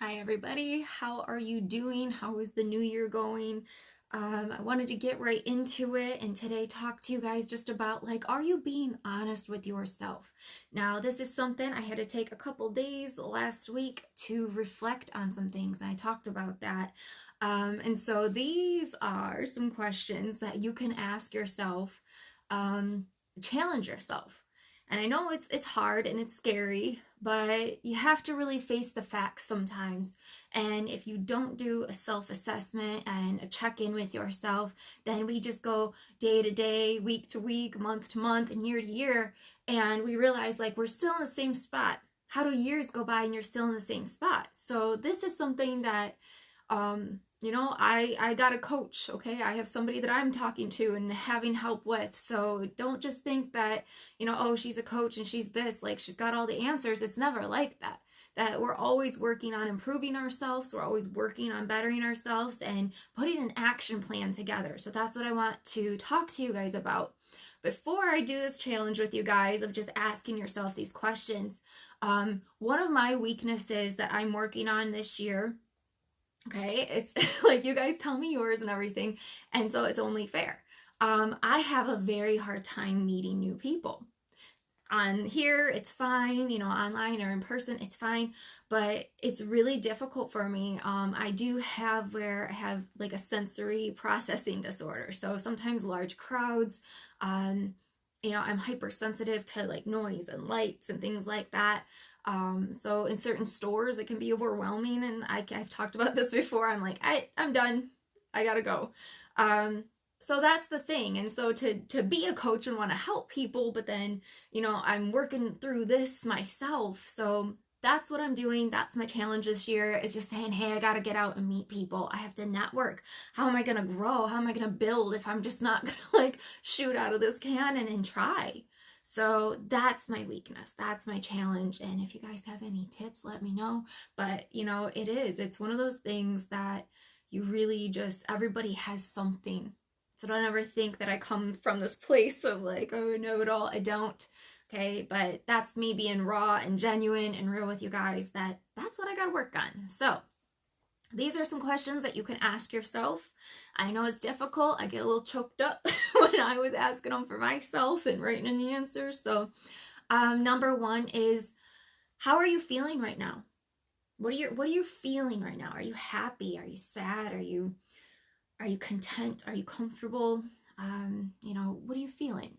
Hi, everybody. How are you doing? How is the new year going? I wanted to get right into it and today talk to you guys just about are you being honest with yourself? Now, this is something I had to take a couple days last week to reflect on some things, and I talked about that. And so these are some questions that you can ask yourself, challenge yourself. And I know it's hard and it's scary, but you have to really face the facts sometimes. And if you don't do a self-assessment and a check-in with yourself, then we just go day to day, week to week, month to month, and year to year, and we realize we're still in the same spot. How do years go by and you're still in the same spot? So this is something that I got a coach, okay? I have somebody that I'm talking to and having help with. So don't just think that, oh, she's a coach and she's this, she's got all the answers. It's never like that. That we're always working on improving ourselves. We're always working on bettering ourselves and putting an action plan together. So that's what I want to talk to you guys about. Before I do this challenge with you guys of just asking yourself these questions, one of my weaknesses that I'm working on this year, okay, it's you guys tell me yours and everything, and so it's only fair. I have a very hard time meeting new people. On here, it's fine, online or in person, it's fine, but it's really difficult for me. I do have where I have a sensory processing disorder, so sometimes large crowds, I'm hypersensitive to noise and lights and things like that. So in certain stores, it can be overwhelming, and I've talked about this before. I'm I'm done. I gotta go. So that's the thing. And so to be a coach and want to help people, but then, I'm working through this myself. So that's what I'm doing. That's my challenge this year, is just saying, hey, I got to get out and meet people. I have to network. How am I going to grow? How am I going to build if I'm just not going to shoot out of this cannon and try? So that's my weakness. That's my challenge. And if you guys have any tips, let me know. But, it's one of those things that you really just, everybody has something. So don't ever think that I come from this place of oh, know it all. I don't. Okay, but that's me being raw and genuine and real with you guys. That's what I got to work on. So these are some questions that you can ask yourself. I know it's difficult. I get a little choked up when I was asking them for myself and writing in the answers. So number one is, how are you feeling right now? What are you feeling right now? Are you happy? Are you sad? Are you content? Are you comfortable? What are you feeling?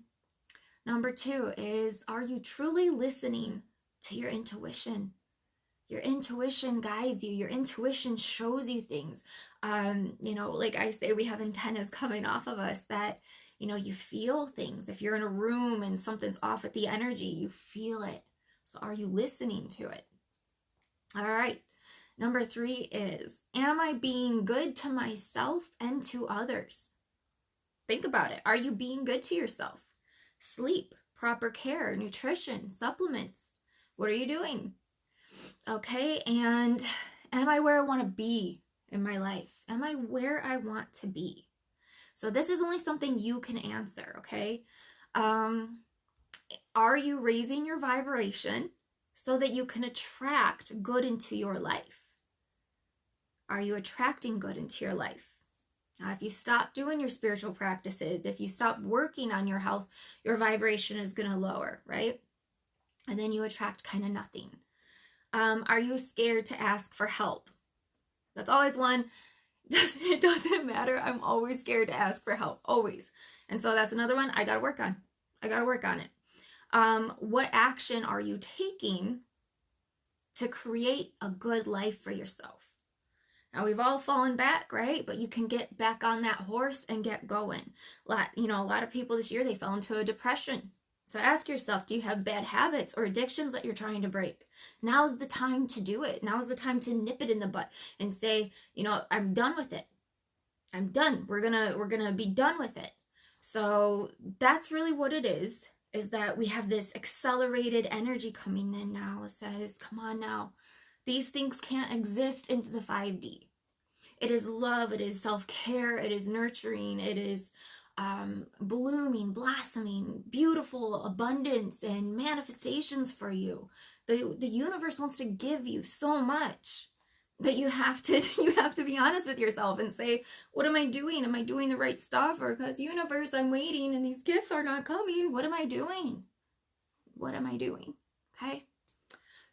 Number two is, are you truly listening to your intuition? Your intuition guides you. Your intuition shows you things. Like I say, we have antennas coming off of us that, you feel things. If you're in a room and something's off with the energy, you feel it. So are you listening to it? All right. Number three is, am I being good to myself and to others? Think about it. Are you being good to yourself? Sleep, proper care, nutrition, supplements. What are you doing? Okay, and am I where I want to be in my life? Am I where I want to be? So this is only something you can answer, okay? Are you raising your vibration so that you can attract good into your life? Are you attracting good into your life? Now, if you stop doing your spiritual practices, if you stop working on your health, your vibration is going to lower, right? And then you attract kind of nothing. Are you scared to ask for help? That's always one. It doesn't matter. I'm always scared to ask for help, always. And so that's another one I got to work on. I got to work on it. What action are you taking to create a good life for yourself? Now, we've all fallen back, right? But you can get back on that horse and get going. A lot of people this year, they fell into a depression. So ask yourself, do you have bad habits or addictions that you're trying to break? Now's the time to do it. Now's the time to nip it in the butt and say, I'm done with it. I'm done. We're gonna be done with it. So that's really what it is that we have this accelerated energy coming in now. It says, come on now. These things can't exist into the 5D. It is love, it is self-care, it is nurturing, it is blooming, blossoming, beautiful abundance and manifestations for you. The universe wants to give you so much. But you have to be honest with yourself and say, what am I doing? Am I doing the right stuff? Or because universe, I'm waiting and these gifts are not coming. What am I doing? What am I doing? Okay.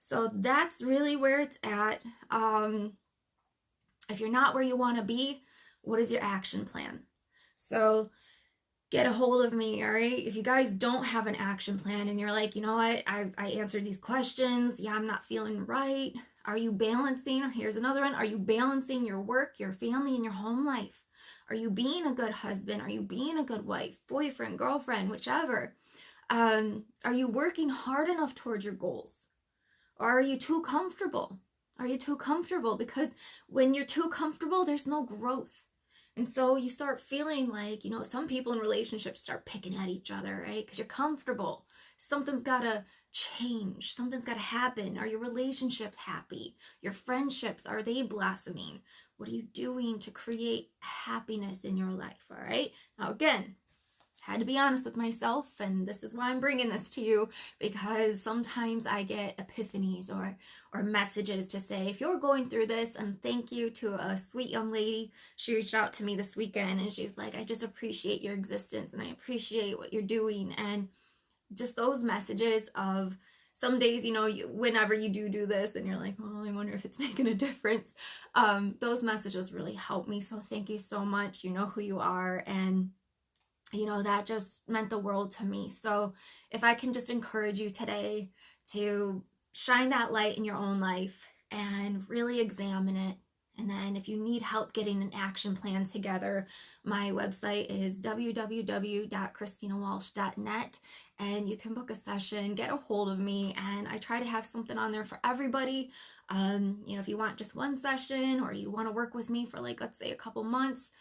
So that's really where it's at. If you're not where you want to be, what is your action plan? So get a hold of me, all right? If you guys don't have an action plan and you're like, you know what, I answered these questions, yeah, I'm not feeling right. Are you balancing, or here's another one, are you balancing your work, your family, and your home life? Are you being a good husband? Are you being a good wife, boyfriend, girlfriend, whichever? Are you working hard enough towards your goals? Or are you too comfortable? Are you too comfortable? Because when you're too comfortable, there's no growth. And so you start feeling like, you know, some people in relationships start picking at each other, right? Because you're comfortable. Something's got to change. Something's got to happen. Are your relationships happy? Your friendships, are they blossoming? What are you doing to create happiness in your life, all right? Now, again, had to be honest with myself, and this is why I'm bringing this to you, because sometimes I get epiphanies or messages to say, if you're going through this, and thank you to a sweet young lady, she reached out to me this weekend, and she's like, I just appreciate your existence, and I appreciate what you're doing, and just those messages of some days, you know, whenever you do this, and you're like, oh, I wonder if it's making a difference, those messages really help me, so thank you so much. You know who you are, and you know, that just meant the world to me. So if I can just encourage you today to shine that light in your own life and really examine it. And then if you need help getting an action plan together, my website is www.christinawalsh.net, and you can book a session, get a hold of me, and I try to have something on there for everybody. You know, if you want just one session, or you want to work with me for, like, let's say a couple months,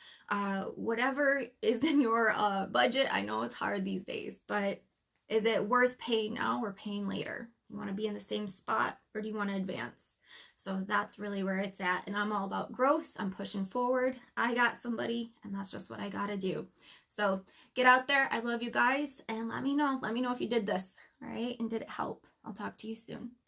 whatever is in your budget. I know it's hard these days, but is it worth paying now or paying later? You want to be in the same spot, or do you want to advance? So that's really where it's at. And I'm all about growth. I'm pushing forward. I got somebody, and that's just what I got to do. So get out there. I love you guys, and let me know. Let me know if you did this, all right? And did it help? I'll talk to you soon.